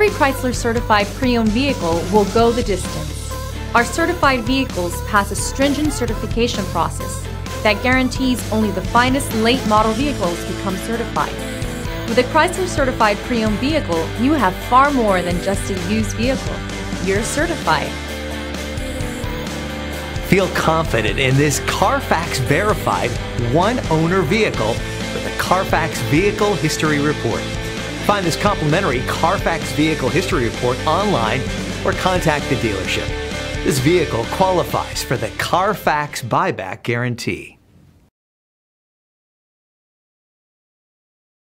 Every Chrysler certified pre-owned vehicle will go the distance. Our certified vehicles pass a stringent certification process that guarantees only the finest late model vehicles become certified. With a Chrysler certified pre-owned vehicle, you have far more than just a used vehicle. You're certified. Feel confident in this Carfax verified one-owner vehicle with the Carfax Vehicle History Report. Find this complimentary Carfax Vehicle History Report online or contact the dealership. This vehicle qualifies for the Carfax Buyback Guarantee.